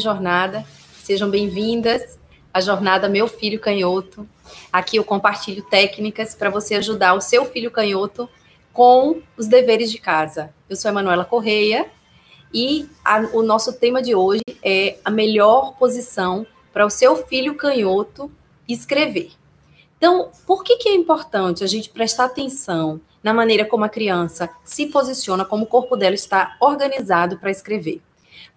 jornada. Sejam bem-vindas à jornada Meu Filho Canhoto. Aqui eu compartilho técnicas para você ajudar o seu filho canhoto com os deveres de casa. Eu sou a Emanuela Correia e o nosso tema de hoje é a melhor posição para o seu filho canhoto escrever. Então, por que é importante a gente prestar atenção na maneira como a criança se posiciona, como o corpo dela está organizado para escrever?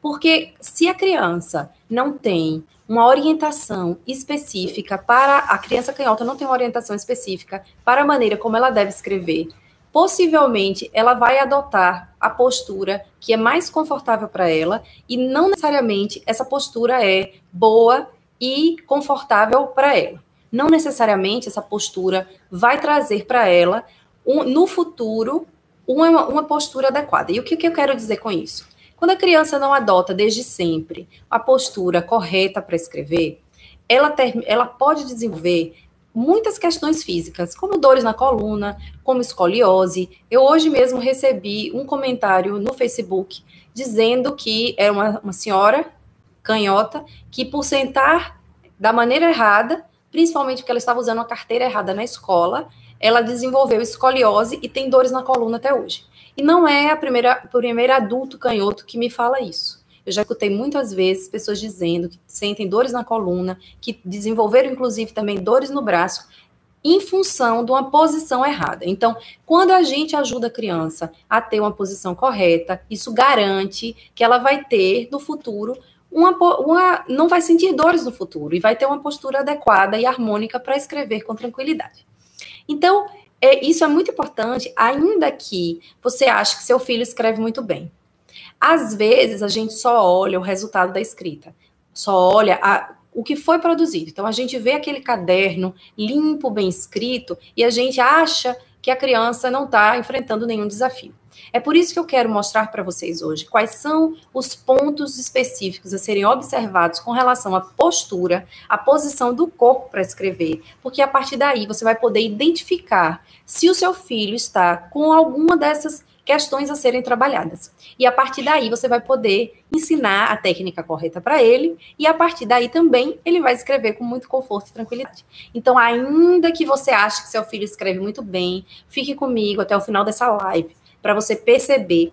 Porque se a criança não tem uma orientação específica para a criança canhota não tem uma orientação específica para a maneira como ela deve escrever, possivelmente ela vai adotar a postura que é mais confortável para ela e não necessariamente essa postura é boa e confortável para ela. Não necessariamente essa postura vai trazer para ela no futuro uma postura adequada. E o que eu quero dizer com isso? Quando a criança não adota desde sempre a postura correta para escrever, ela pode desenvolver muitas questões físicas, como dores na coluna, como escoliose. Eu hoje mesmo recebi um comentário no Facebook dizendo que era uma senhora canhota que, por sentar da maneira errada, principalmente porque ela estava usando uma carteira errada na escola, ela desenvolveu escoliose e tem dores na coluna até hoje. E não é a primeira adulto canhoto que me fala isso. Eu já escutei muitas vezes pessoas dizendo que sentem dores na coluna, que desenvolveram, inclusive, também dores no braço, em função de uma posição errada. Então, quando a gente ajuda a criança a ter uma posição correta, isso garante que ela vai ter, no futuro, não vai sentir dores no futuro e vai ter uma postura adequada e harmônica para escrever com tranquilidade. Então, isso é muito importante, ainda que você ache que seu filho escreve muito bem. Às vezes, a gente só olha o resultado da escrita, só olha o que foi produzido. Então, a gente vê aquele caderno limpo, bem escrito, e a gente acha que a criança não está enfrentando nenhum desafio. É por isso que eu quero mostrar para vocês hoje quais são os pontos específicos a serem observados com relação à postura, à posição do corpo para escrever, porque a partir daí você vai poder identificar se o seu filho está com alguma dessas questões a serem trabalhadas. E a partir daí você vai poder ensinar a técnica correta para ele, e a partir daí também ele vai escrever com muito conforto e tranquilidade. Então, ainda que você ache que seu filho escreve muito bem, fique comigo até o final dessa live, para você perceber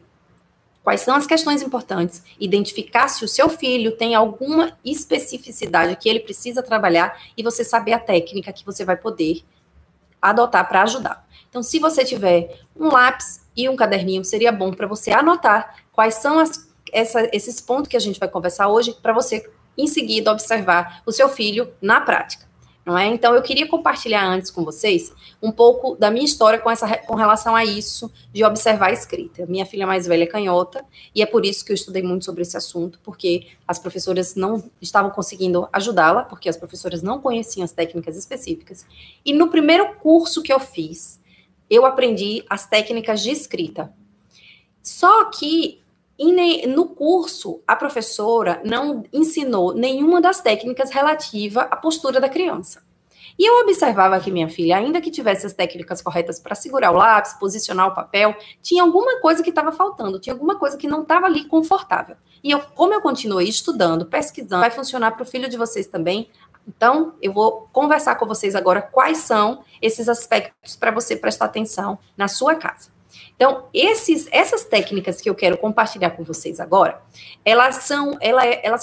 quais são as questões importantes, identificar se o seu filho tem alguma especificidade que ele precisa trabalhar e você saber a técnica que você vai poder adotar para ajudar. Então, se você tiver um lápis e um caderninho, seria bom para você anotar quais são esses pontos que a gente vai conversar hoje, para você, em seguida, observar o seu filho na prática. Não é? Então, eu queria compartilhar antes com vocês um pouco da minha história com relação a isso, de observar a escrita. Minha filha mais velha é canhota, e é por isso que eu estudei muito sobre esse assunto, porque as professoras não estavam conseguindo ajudá-la, porque as professoras não conheciam as técnicas específicas. E no primeiro curso que eu fiz, eu aprendi as técnicas de escrita. Só que no curso, a professora não ensinou nenhuma das técnicas relativa à postura da criança. E eu observava que minha filha, ainda que tivesse as técnicas corretas para segurar o lápis, posicionar o papel, tinha alguma coisa que estava faltando, tinha alguma coisa que não estava ali confortável. E como eu continuei estudando, pesquisando, vai funcionar para o filho de vocês também. Então, eu vou conversar com vocês agora quais são esses aspectos para você prestar atenção na sua casa. Então, essas técnicas que eu quero compartilhar com vocês agora, elas são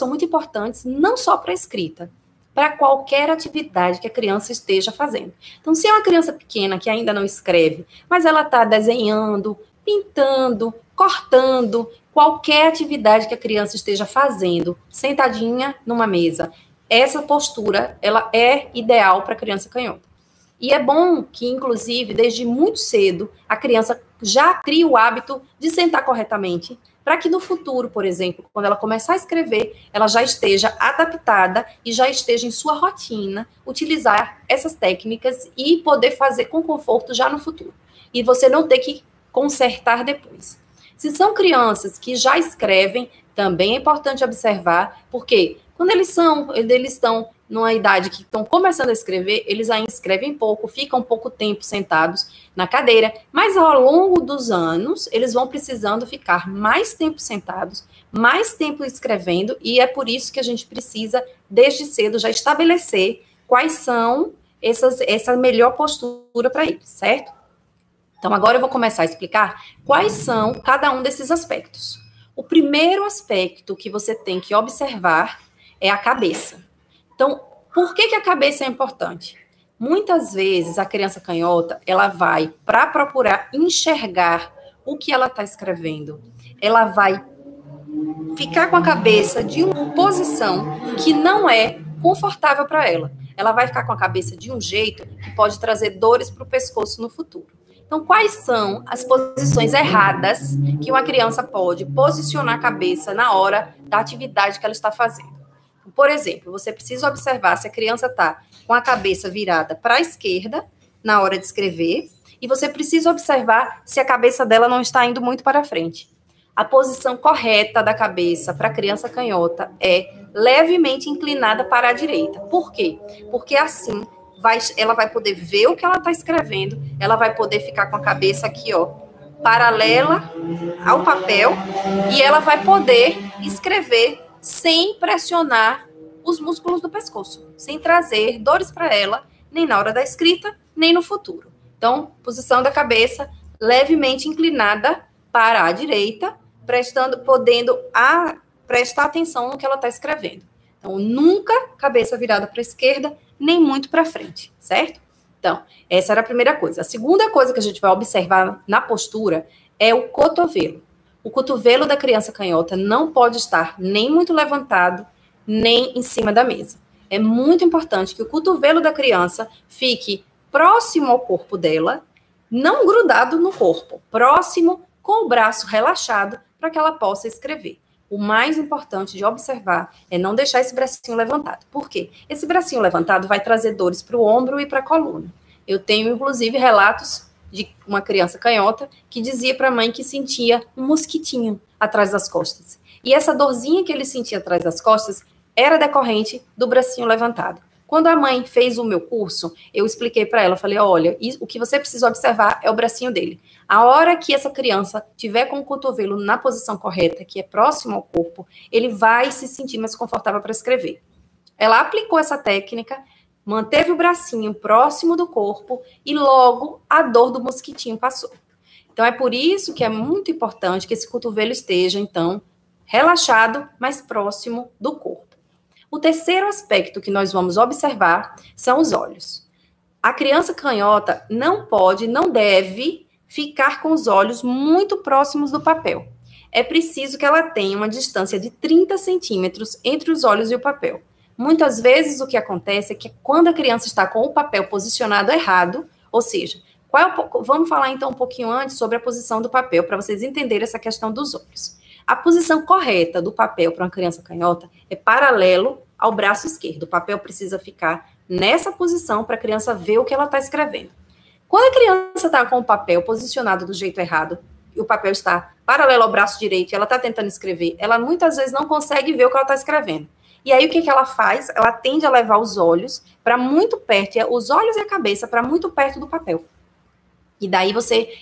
muito importantes não só para a escrita, para qualquer atividade que a criança esteja fazendo. Então, se é uma criança pequena que ainda não escreve, mas ela está desenhando, pintando, cortando, qualquer atividade que a criança esteja fazendo, sentadinha numa mesa, essa postura, ela é ideal para a criança canhota. E é bom que, inclusive, desde muito cedo, a criança já crie o hábito de sentar corretamente, para que no futuro, por exemplo, quando ela começar a escrever, ela já esteja adaptada e já esteja em sua rotina utilizar essas técnicas e poder fazer com conforto já no futuro. E você não ter que consertar depois. Se são crianças que já escrevem, também é importante observar, porque quando eles estão numa idade que estão começando a escrever, eles ainda escrevem pouco, ficam pouco tempo sentados na cadeira, mas ao longo dos anos, eles vão precisando ficar mais tempo sentados, mais tempo escrevendo, e é por isso que a gente precisa, desde cedo, já estabelecer quais são essa melhor postura para eles, certo? Então, agora eu vou começar a explicar quais são cada um desses aspectos. O primeiro aspecto que você tem que observar é a cabeça. Então, por que a cabeça é importante? Muitas vezes a criança canhota, ela vai para procurar enxergar o que ela está escrevendo. Ela vai ficar com a cabeça de uma posição que não é confortável para ela. Ela vai ficar com a cabeça de um jeito que pode trazer dores para o pescoço no futuro. Então, quais são as posições erradas que uma criança pode posicionar a cabeça na hora da atividade que ela está fazendo? Por exemplo, você precisa observar se a criança está com a cabeça virada para a esquerda na hora de escrever, e você precisa observar se a cabeça dela não está indo muito para frente. A posição correta da cabeça para a criança canhota é levemente inclinada para a direita. Por quê? Porque assim ela vai poder ver o que ela está escrevendo, ela vai poder ficar com a cabeça aqui, ó, paralela ao papel, e ela vai poder escrever sem pressionar os músculos do pescoço, sem trazer dores para ela, nem na hora da escrita, nem no futuro. Então, posição da cabeça levemente inclinada para a direita, podendo prestar atenção no que ela está escrevendo. Então, nunca cabeça virada para a esquerda, nem muito para frente, certo? Então, essa era a primeira coisa. A segunda coisa que a gente vai observar na postura é o cotovelo. O cotovelo da criança canhota não pode estar nem muito levantado, nem em cima da mesa. É muito importante que o cotovelo da criança fique próximo ao corpo dela, não grudado no corpo, próximo, com o braço relaxado, para que ela possa escrever. O mais importante de observar é não deixar esse bracinho levantado. Por quê? Esse bracinho levantado vai trazer dores para o ombro e para a coluna. Eu tenho, inclusive, relatos de uma criança canhota que dizia para a mãe que sentia um mosquitinho atrás das costas. E essa dorzinha que ele sentia atrás das costas era decorrente do bracinho levantado. Quando a mãe fez o meu curso, eu expliquei para ela, falei, olha, o que você precisa observar é o bracinho dele. A hora que essa criança tiver com o cotovelo na posição correta, que é próximo ao corpo, ele vai se sentir mais confortável para escrever. Ela aplicou essa técnica, manteve o bracinho próximo do corpo e logo a dor do mosquitinho passou. Então, é por isso que é muito importante que esse cotovelo esteja, então, relaxado, mais próximo do corpo. O terceiro aspecto que nós vamos observar são os olhos. A criança canhota não pode, não deve ficar com os olhos muito próximos do papel. É preciso que ela tenha uma distância de 30 centímetros entre os olhos e o papel. Muitas vezes o que acontece é que quando a criança está com o papel posicionado errado, ou seja, vamos falar então um pouquinho antes sobre a posição do papel, para vocês entenderem essa questão dos olhos. A posição correta do papel para uma criança canhota é paralelo ao braço esquerdo. O papel precisa ficar nessa posição para a criança ver o que ela está escrevendo. Quando a criança está com o papel posicionado do jeito errado, e o papel está paralelo ao braço direito, e ela está tentando escrever, ela muitas vezes não consegue ver o que ela está escrevendo. E aí o que ela faz? Ela tende a levar os olhos para muito perto, os olhos e a cabeça para muito perto do papel. E daí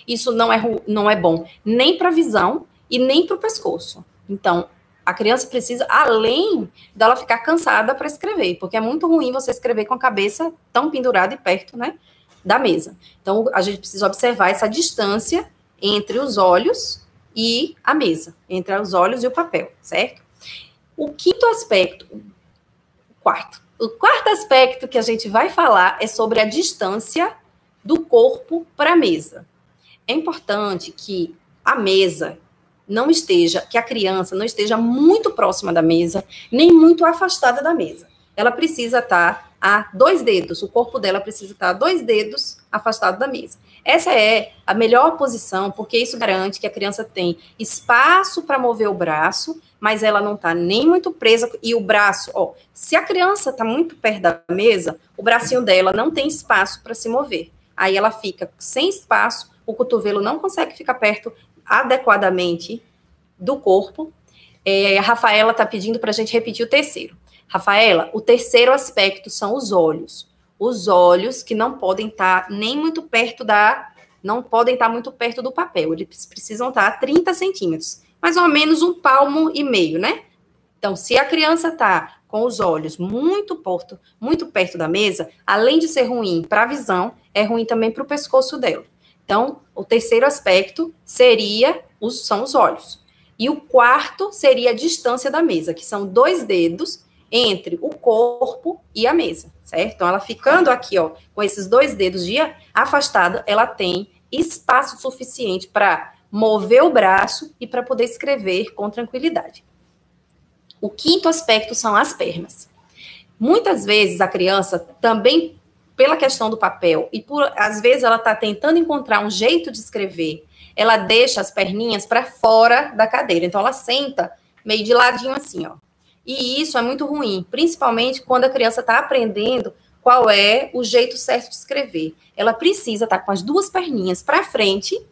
isso não é bom nem para a visão e nem para o pescoço. Então, a criança precisa, além dela ficar cansada para escrever, porque é muito ruim você escrever com a cabeça tão pendurada e perto, né, da mesa. Então, a gente precisa observar essa distância entre os olhos e a mesa, entre os olhos e o papel, certo? O quarto aspecto que a gente vai falar é sobre a distância do corpo para a mesa. É importante que a mesa que a criança não esteja muito próxima da mesa, nem muito afastada da mesa. Ela precisa estar a 2 dedos, o corpo dela precisa estar a 2 dedos afastado da mesa. Essa é a melhor posição, porque isso garante que a criança tem espaço para mover o braço, mas ela não está nem muito presa, e o braço, se a criança está muito perto da mesa, o bracinho dela não tem espaço para se mover. Aí ela fica sem espaço, o cotovelo não consegue ficar perto adequadamente do corpo. A Rafaela está pedindo para a gente repetir o terceiro. Rafaela, o terceiro aspecto são os olhos. Os olhos que não podem estar nem muito perto não podem estar muito perto do papel. Eles precisam estar a 30 centímetros. Mais ou menos 1,5 palmo, né? Então, se a criança está com os olhos muito perto da mesa, além de ser ruim para a visão, é ruim também para o pescoço dela. Então, o terceiro aspecto são os olhos. E o quarto seria a distância da mesa, que são 2 dedos entre o corpo e a mesa, certo? Então, ela ficando aqui, ó, com esses 2 dedos afastada, ela tem espaço suficiente para mover o braço e para poder escrever com tranquilidade. O quinto aspecto são as pernas. Muitas vezes a criança também, pela questão do papel, e às vezes ela está tentando encontrar um jeito de escrever, ela deixa as perninhas para fora da cadeira. Então, ela senta meio de ladinho assim, ó. E isso é muito ruim, principalmente quando a criança está aprendendo qual é o jeito certo de escrever. Ela precisa estar com as 2 perninhas para frente,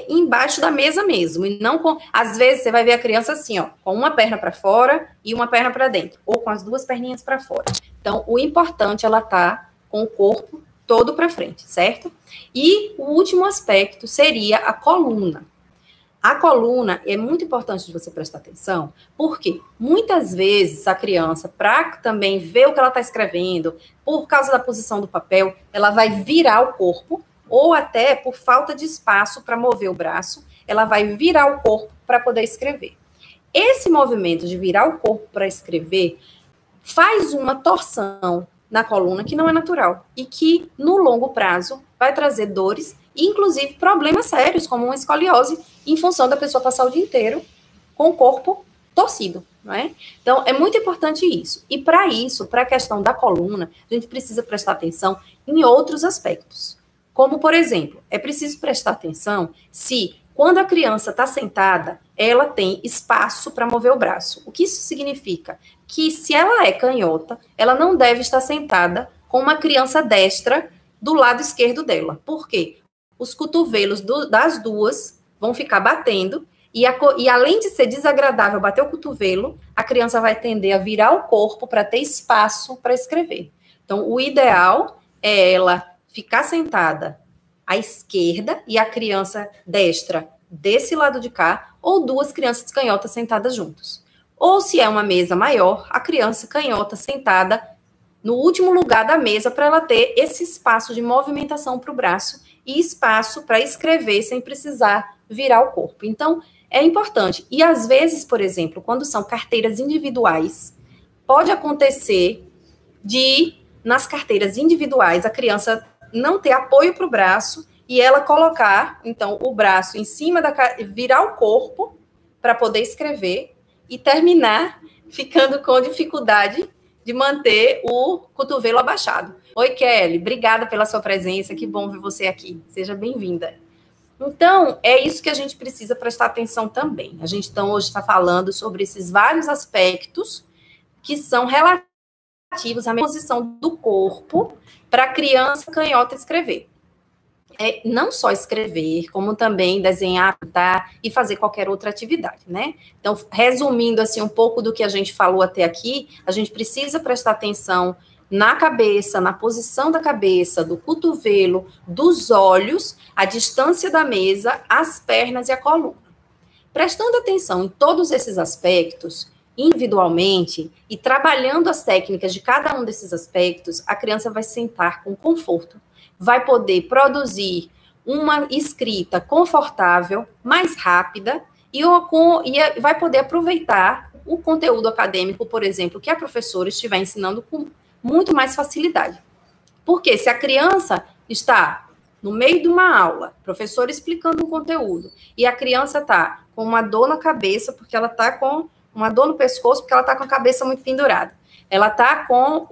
embaixo da mesa mesmo, e não com... Às vezes, você vai ver a criança assim, ó, com uma perna para fora e uma perna para dentro, ou com as 2 perninhas para fora. Então, o importante é ela estar com o corpo todo para frente, certo? E o último aspecto seria a coluna. A coluna é muito importante de você prestar atenção, porque muitas vezes a criança, para também ver o que ela está escrevendo, por causa da posição do papel, ela vai virar o corpo, ou até por falta de espaço para mover o braço, ela vai virar o corpo para poder escrever. Esse movimento de virar o corpo para escrever faz uma torção na coluna que não é natural e que, no longo prazo, vai trazer dores e, inclusive, problemas sérios, como uma escoliose, em função da pessoa passar o dia inteiro com o corpo torcido, não é? Então, é muito importante isso. E, para isso, para a questão da coluna, a gente precisa prestar atenção em outros aspectos. Como, por exemplo, é preciso prestar atenção se, quando a criança está sentada, ela tem espaço para mover o braço. O que isso significa? Que, se ela é canhota, ela não deve estar sentada com uma criança destra do lado esquerdo dela. Por quê? Os cotovelos das duas vão ficar batendo e além de ser desagradável bater o cotovelo, a criança vai tender a virar o corpo para ter espaço para escrever. Então, o ideal é ela ficar sentada à esquerda e a criança destra desse lado de cá, ou 2 crianças canhotas sentadas juntos. Ou, se é uma mesa maior, a criança canhota sentada no último lugar da mesa para ela ter esse espaço de movimentação para o braço e espaço para escrever sem precisar virar o corpo. Então, é importante. E, às vezes, por exemplo, quando são carteiras individuais, pode acontecer nas carteiras individuais, a criança não ter apoio para o braço e ela colocar, então, o braço em cima virar o corpo para poder escrever e terminar ficando com dificuldade de manter o cotovelo abaixado. Oi, Kelly, obrigada pela sua presença, que bom ver você aqui. Seja bem-vinda. Então, é isso que a gente precisa prestar atenção também. A gente, então, hoje está falando sobre esses vários aspectos que são relativos à posição do corpo para a criança canhota escrever. Não só escrever, como também desenhar, pintar e fazer qualquer outra atividade, né? Então, resumindo assim um pouco do que a gente falou até aqui, a gente precisa prestar atenção na cabeça, na posição da cabeça, do cotovelo, dos olhos, a distância da mesa, as pernas e a coluna. Prestando atenção em todos esses aspectos, individualmente, e trabalhando as técnicas de cada um desses aspectos, a criança vai sentar com conforto, vai poder produzir uma escrita confortável, mais rápida, e vai poder aproveitar o conteúdo acadêmico, por exemplo, que a professora estiver ensinando com muito mais facilidade. Porque se a criança está no meio de uma aula, professor explicando um conteúdo, e a criança está com uma dor na cabeça, porque ela está com uma dor no pescoço, porque ela está com a cabeça muito pendurada. Ela está com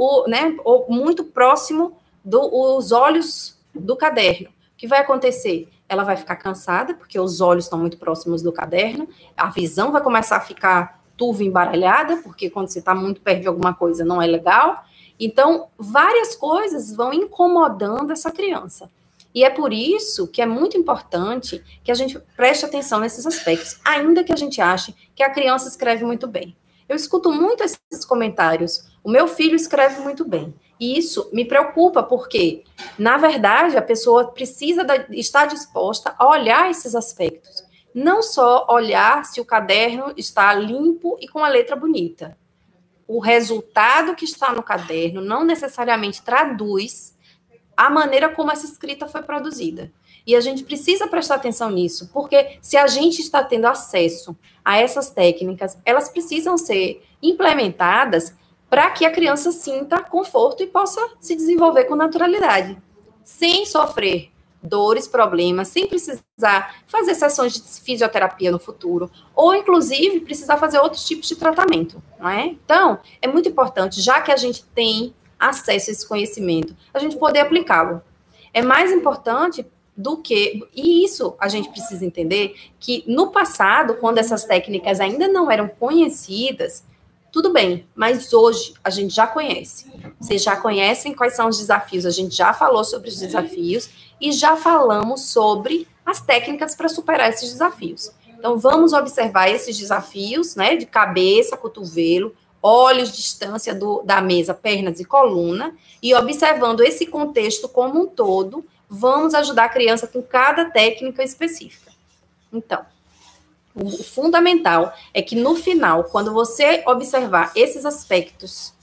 muito próximo dos olhos do caderno. O que vai acontecer? Ela vai ficar cansada, porque os olhos estão muito próximos do caderno, a visão vai começar a ficar turva, embaralhada, porque quando você está muito perto de alguma coisa não é legal. Então, várias coisas vão incomodando essa criança. E é por isso que é muito importante que a gente preste atenção nesses aspectos, ainda que a gente ache que a criança escreve muito bem. Eu escuto muito esses comentários. O meu filho escreve muito bem. E isso me preocupa, porque, na verdade, a pessoa precisa estar disposta a olhar esses aspectos. Não só olhar se o caderno está limpo e com a letra bonita. O resultado que está no caderno não necessariamente traduz a maneira como essa escrita foi produzida. E a gente precisa prestar atenção nisso, porque se a gente está tendo acesso a essas técnicas, elas precisam ser implementadas para que a criança sinta conforto e possa se desenvolver com naturalidade, sem sofrer dores, problemas, sem precisar fazer sessões de fisioterapia no futuro, ou inclusive precisar fazer outros tipos de tratamento, não é? Então, é muito importante, já que a gente tem acesso a esse conhecimento, a gente poder aplicá-lo. É mais importante do que, e isso a gente precisa entender, que no passado, quando essas técnicas ainda não eram conhecidas, tudo bem, mas hoje a gente já conhece. Vocês já conhecem quais são os desafios, a gente já falou sobre os desafios e já falamos sobre as técnicas para superar esses desafios. Então, vamos observar esses desafios, né, de cabeça, cotovelo, olhos, distância da mesa, pernas e coluna, e observando esse contexto como um todo, vamos ajudar a criança com cada técnica específica. Então, o fundamental é que no final, quando você observar esses aspectos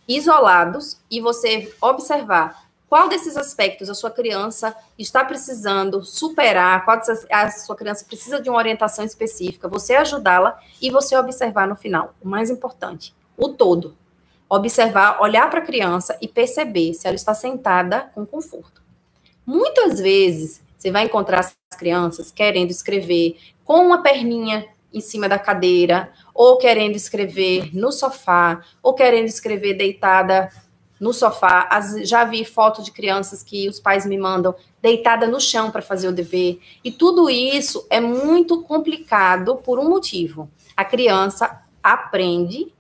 isolados e você observar qual desses aspectos a sua criança está precisando superar, qual a sua criança precisa de uma orientação específica, você ajudá-la e você observar no final. O mais importante, o todo. Observar, olhar para a criança e perceber se ela está sentada com conforto. Muitas vezes, você vai encontrar as crianças querendo escrever com uma perninha em cima da cadeira, ou querendo escrever no sofá, ou querendo escrever deitada no sofá. Já vi foto de crianças que os pais me mandam deitada no chão para fazer o dever. E tudo isso é muito complicado por um motivo. A criança aprende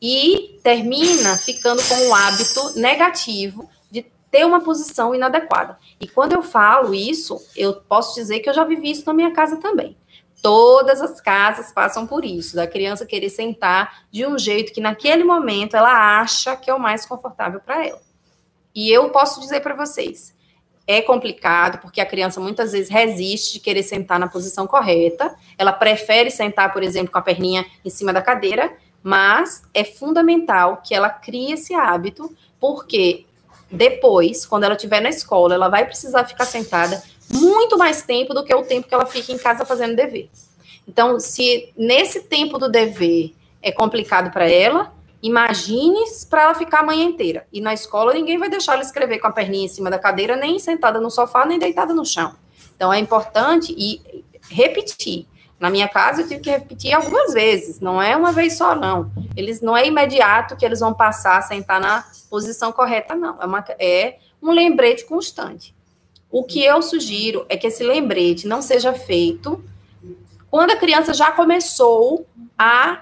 e termina ficando com um hábito negativo de ter uma posição inadequada. E quando eu falo isso, eu posso dizer que eu já vivi isso na minha casa também. Todas as casas passam por isso, da criança querer sentar de um jeito que naquele momento ela acha que é o mais confortável para ela. E eu posso dizer para vocês, é complicado, porque a criança muitas vezes resiste de querer sentar na posição correta, ela prefere sentar, por exemplo, com a perninha em cima da cadeira, mas é fundamental que ela crie esse hábito, porque depois, quando ela estiver na escola, ela vai precisar ficar sentada muito mais tempo do que o tempo que ela fica em casa fazendo dever. Então, se nesse tempo do dever é complicado para ela, imagine para ela ficar a manhã inteira. E na escola ninguém vai deixar ela escrever com a perninha em cima da cadeira, nem sentada no sofá, nem deitada no chão. Então, é importante repetir. Na minha casa, eu tive que repetir algumas vezes, não é uma vez só, não. Não é imediato que eles vão passar a sentar na posição correta, não. É um lembrete constante. O que eu sugiro é que esse lembrete não seja feito quando a criança já começou a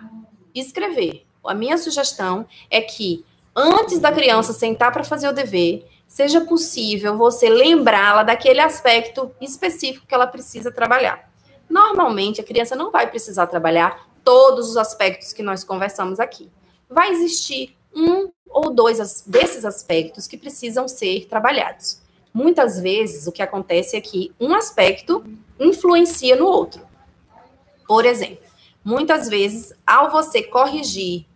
escrever. A minha sugestão é que, antes da criança sentar para fazer o dever, seja possível você lembrá-la daquele aspecto específico que ela precisa trabalhar. Normalmente, a criança não vai precisar trabalhar todos os aspectos que nós conversamos aqui. Vai existir um ou dois desses aspectos que precisam ser trabalhados. Muitas vezes, o que acontece é que um aspecto influencia no outro. Por exemplo, muitas vezes, ao você corrigir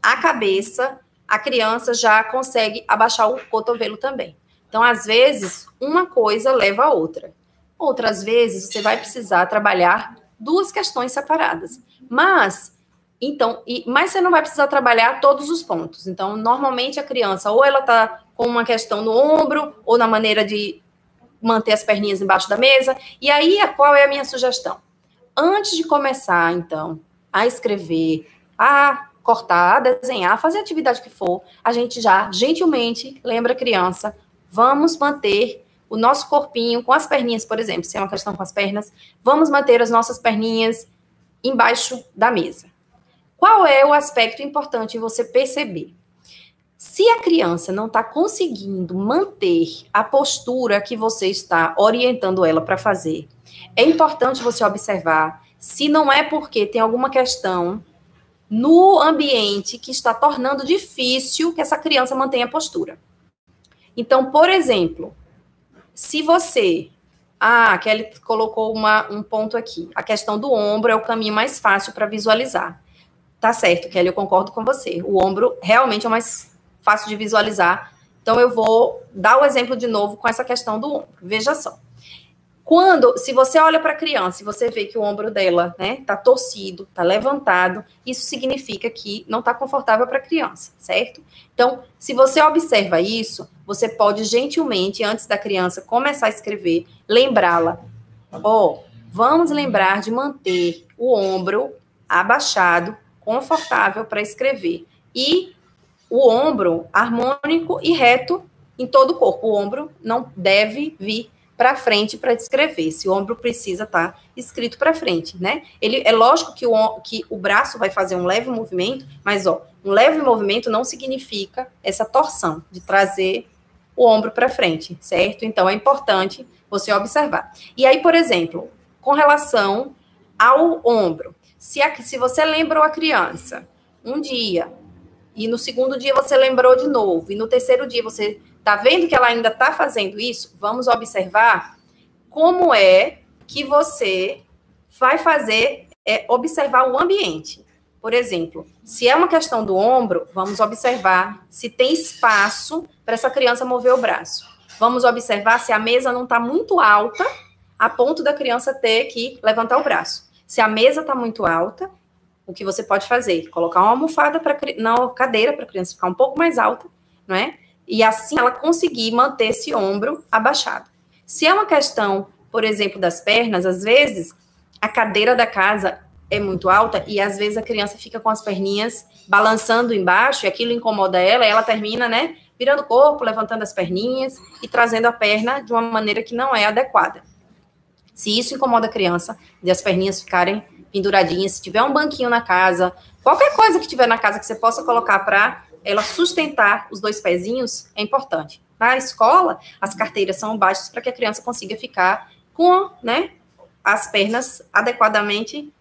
a cabeça, a criança já consegue abaixar o cotovelo também. Então, às vezes, uma coisa leva a outra. Outras vezes, você vai precisar trabalhar duas questões separadas. Mas você não vai precisar trabalhar todos os pontos. Então, normalmente, a criança, ou ela está com uma questão no ombro, ou na maneira de manter as perninhas embaixo da mesa. E aí, qual é a minha sugestão? Antes de começar, então, a escrever, a cortar, a desenhar, a fazer a atividade que for, a gente já, gentilmente, lembra a criança, vamos manter o nosso corpinho com as perninhas, por exemplo, se é uma questão com as pernas, vamos manter as nossas perninhas embaixo da mesa. Qual é o aspecto importante você perceber? Se a criança não está conseguindo manter a postura que você está orientando ela para fazer, é importante você observar se não é porque tem alguma questão no ambiente que está tornando difícil que essa criança mantenha a postura. Então, por exemplo, se você... a Kelly colocou um ponto aqui. A questão do ombro é o caminho mais fácil para visualizar. Tá certo, Kelly, eu concordo com você. O ombro realmente é o mais fácil de visualizar. Então, eu vou dar o exemplo de novo com essa questão do ombro. Veja só. Se você olha para a criança e você vê que o ombro dela, né, tá torcido, tá levantado, isso significa que não tá confortável para a criança, certo? Então, se você observa isso, você pode gentilmente, antes da criança começar a escrever, lembrá-la. Vamos lembrar de manter o ombro abaixado, confortável para escrever. E o ombro harmônico e reto em todo o corpo. O ombro não deve vir para frente para escrever. Se o ombro precisa estar escrito para frente, né? É lógico que o braço vai fazer um leve movimento, mas, um leve movimento não significa essa torção de trazer o ombro para frente, certo? Então, é importante você observar. E aí, por exemplo, com relação ao ombro, se você lembrou a criança um dia, e no segundo dia você lembrou de novo, e no terceiro dia você está vendo que ela ainda está fazendo isso, vamos observar como é que você vai fazer, observar o ambiente. Por exemplo, se é uma questão do ombro, vamos observar se tem espaço para essa criança mover o braço. Vamos observar se a mesa não está muito alta, a ponto da criança ter que levantar o braço. Se a mesa está muito alta, o que você pode fazer? Colocar uma almofada na cadeira para a criança ficar um pouco mais alta, não é? E assim ela conseguir manter esse ombro abaixado. Se é uma questão, por exemplo, das pernas, às vezes a cadeira da casa é muito alta e às vezes a criança fica com as perninhas balançando embaixo e aquilo incomoda ela e ela termina, né, virando o corpo, levantando as perninhas e trazendo a perna de uma maneira que não é adequada. Se isso incomoda a criança, de as perninhas ficarem penduradinhas, se tiver um banquinho na casa, qualquer coisa que tiver na casa que você possa colocar para ela sustentar os dois pezinhos, é importante. Na escola, as carteiras são baixas para que a criança consiga ficar com, né, as pernas adequadamente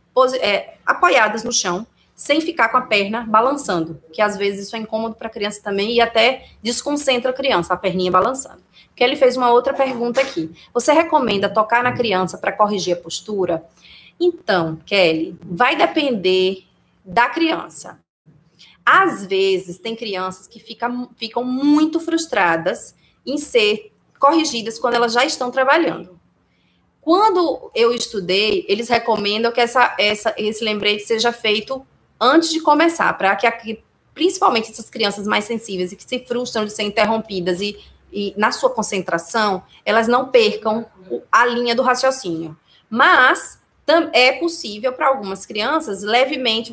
apoiadas no chão, sem ficar com a perna balançando, que às vezes isso é incômodo para a criança também e até desconcentra a criança, a perninha balançando. Kelly fez uma outra pergunta aqui. Você recomenda tocar na criança para corrigir a postura? Então, Kelly, vai depender da criança. Às vezes, tem crianças que ficam muito frustradas em ser corrigidas quando elas já estão trabalhando. Quando eu estudei, eles recomendam que esse lembrete seja feito antes de começar, para que principalmente essas crianças mais sensíveis e que se frustram de ser interrompidas e na sua concentração, elas não percam a linha do raciocínio. Mas é possível para algumas crianças, levemente,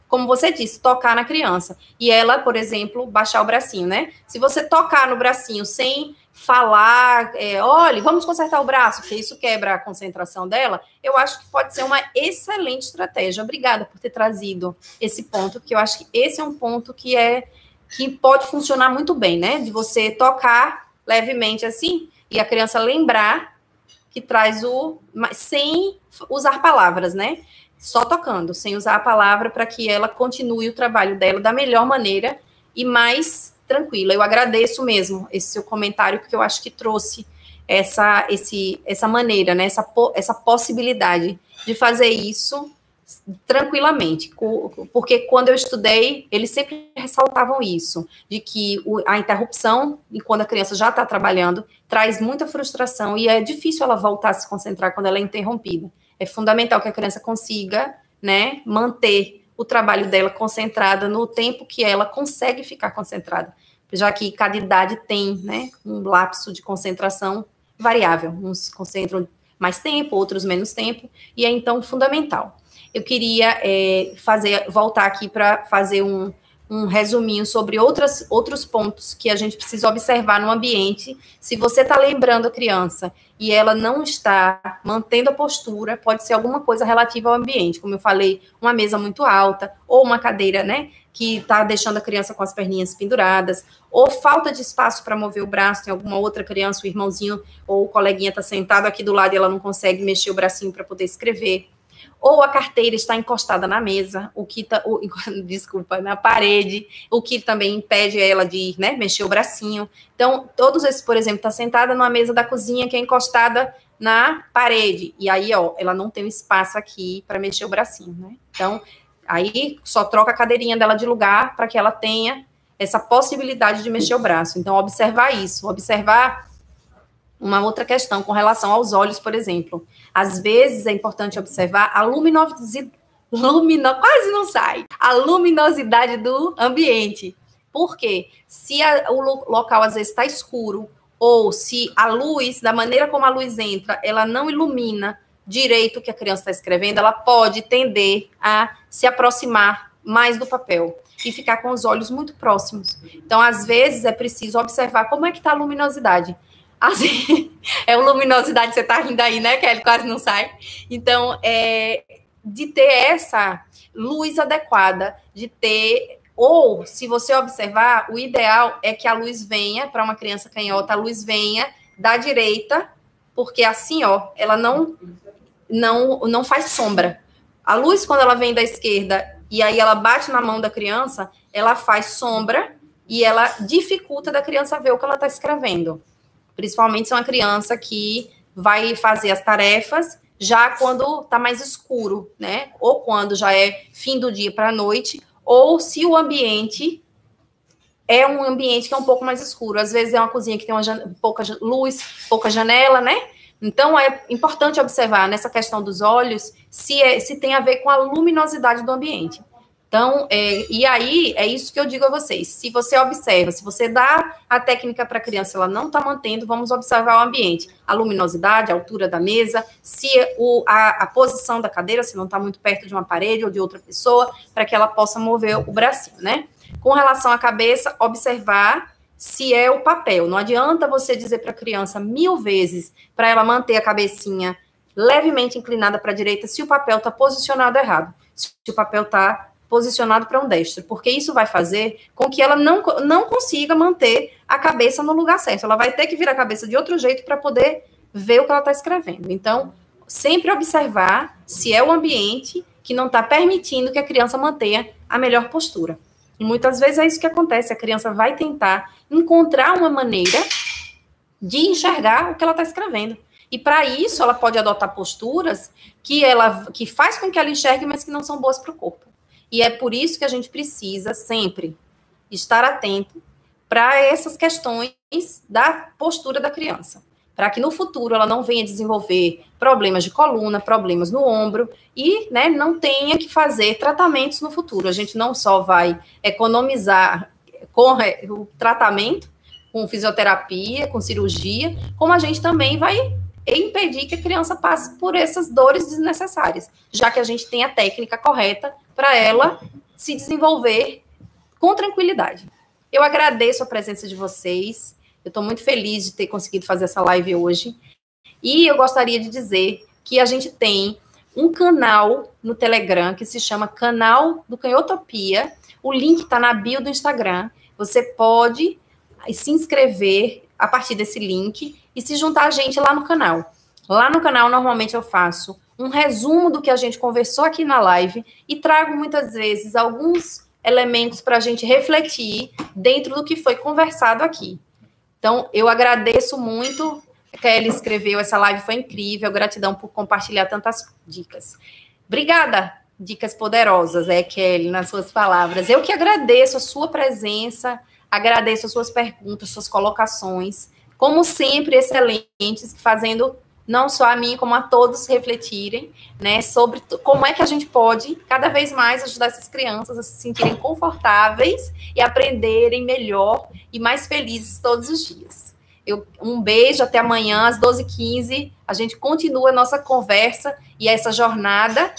como você disse, tocar na criança. E ela, por exemplo, baixar o bracinho, né? Se você tocar no bracinho sem falar, olha, vamos consertar o braço, porque isso quebra a concentração dela, eu acho que pode ser uma excelente estratégia. Obrigada por ter trazido esse ponto, porque eu acho que esse é um ponto que pode funcionar muito bem, né? De você tocar levemente assim, e a criança lembrar que traz sem usar palavras, né? Só tocando, sem usar a palavra, para que ela continue o trabalho dela da melhor maneira e mais tranquila. Eu agradeço mesmo esse seu comentário, porque eu acho que trouxe essa maneira, né? Essa possibilidade de fazer isso tranquilamente, porque quando eu estudei, eles sempre ressaltavam isso, de que a interrupção, quando a criança já está trabalhando, traz muita frustração e é difícil ela voltar a se concentrar quando ela é interrompida. É fundamental que a criança consiga, né, manter o trabalho dela concentrada no tempo que ela consegue ficar concentrada, já que cada idade tem, né, um lapso de concentração variável, uns concentram mais tempo, outros menos tempo, e é então fundamental. Eu queria voltar aqui para fazer um resuminho sobre outros pontos que a gente precisa observar no ambiente. Se você está lembrando a criança e ela não está mantendo a postura, pode ser alguma coisa relativa ao ambiente, como eu falei, uma mesa muito alta, ou uma cadeira, né, que está deixando a criança com as perninhas penduradas, ou falta de espaço para mover o braço, tem alguma outra criança, o irmãozinho ou o coleguinha está sentado aqui do lado e ela não consegue mexer o bracinho para poder escrever. ou a carteira está encostada na mesa, desculpa, na parede, o que também impede ela de, né, mexer o bracinho. Então, todos esses, por exemplo, está sentada numa mesa da cozinha que é encostada na parede, e aí, ó, ela não tem um espaço aqui para mexer o bracinho, né? Então, aí só troca a cadeirinha dela de lugar para que ela tenha essa possibilidade de mexer o braço. Então, observar isso, observar uma outra questão com relação aos olhos, por exemplo. Às vezes é importante observar a luminosidade, quase não sai, a luminosidade do ambiente. Por quê? Se o local às vezes está escuro, ou se a luz, da maneira como a luz entra, ela não ilumina direito o que a criança está escrevendo, ela pode tender a se aproximar mais do papel e ficar com os olhos muito próximos. Então, às vezes, é preciso observar como é que está a luminosidade. Assim, é uma luminosidade, você está rindo aí, né, Kelly? Quase não sai. Então, de ter essa luz adequada, de ter... Ou, se você observar, o ideal é que a luz venha, para uma criança canhota, a luz venha da direita, porque assim, ó, ela não faz sombra. A luz, quando ela vem da esquerda e aí ela bate na mão da criança, ela faz sombra e ela dificulta da criança ver o que ela está escrevendo. Principalmente se é uma criança que vai fazer as tarefas já quando está mais escuro, né? Ou quando já é fim do dia para a noite, ou se o ambiente é um ambiente que é um pouco mais escuro. Às vezes é uma cozinha que tem pouca luz, pouca janela, né? Então, é importante observar nessa questão dos olhos se tem a ver com a luminosidade do ambiente. Então, e aí, é isso que eu digo a vocês. Se você observa, se você dá a técnica para a criança, ela não está mantendo, vamos observar o ambiente. A luminosidade, a altura da mesa, se a posição da cadeira, se não está muito perto de uma parede ou de outra pessoa, para que ela possa mover o bracinho, né? Com relação à cabeça, observar se é o papel. Não adianta você dizer para a criança 1000 vezes para ela manter a cabecinha levemente inclinada para a direita se o papel está posicionado errado, se o papel está posicionado para um destro, porque isso vai fazer com que ela não consiga manter a cabeça no lugar certo. Ela vai ter que virar a cabeça de outro jeito para poder ver o que ela está escrevendo. Então, sempre observar se é o ambiente que não está permitindo que a criança mantenha a melhor postura. E muitas vezes é isso que acontece, a criança vai tentar encontrar uma maneira de enxergar o que ela está escrevendo. E para isso, ela pode adotar posturas que faz com que ela enxergue, mas que não são boas para o corpo. E é por isso que a gente precisa sempre estar atento para essas questões da postura da criança, para que no futuro ela não venha desenvolver problemas de coluna, problemas no ombro e, né, não tenha que fazer tratamentos no futuro. A gente não só vai economizar com o tratamento, com fisioterapia, com cirurgia, como a gente também vai impedir que a criança passe por essas dores desnecessárias, já que a gente tem a técnica correta para ela se desenvolver com tranquilidade. Eu agradeço a presença de vocês, eu estou muito feliz de ter conseguido fazer essa live hoje, e eu gostaria de dizer que a gente tem um canal no Telegram que se chama Canal do Canhotopia, o link está na bio do Instagram, você pode se inscrever a partir desse link e se juntar a gente lá no canal. Lá no canal, normalmente eu faço um resumo do que a gente conversou aqui na live e trago muitas vezes alguns elementos para a gente refletir dentro do que foi conversado aqui. Então, eu agradeço muito que ela escreveu, essa live foi incrível, gratidão por compartilhar tantas dicas. Obrigada, dicas poderosas, Kelly, nas suas palavras. Eu que agradeço a sua presença, agradeço as suas perguntas, suas colocações, como sempre, excelentes, fazendo não só a mim, como a todos refletirem, né, sobre como é que a gente pode, cada vez mais, ajudar essas crianças a se sentirem confortáveis e aprenderem melhor e mais felizes todos os dias. Um beijo, até amanhã, às 12h15, a gente continua a nossa conversa e essa jornada,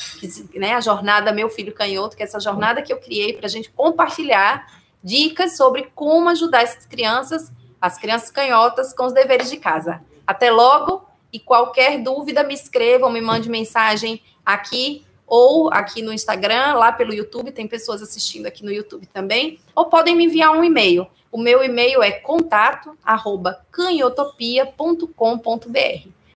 né, a jornada Meu Filho Canhoto, que é essa jornada que eu criei para a gente compartilhar dicas sobre como ajudar essas crianças, as crianças canhotas, com os deveres de casa. Até logo! E qualquer dúvida, me escrevam, me mande mensagem aqui ou aqui no Instagram, lá pelo YouTube, tem pessoas assistindo aqui no YouTube também, ou podem me enviar um e-mail. O meu e-mail é contato@canhotopia.com.br.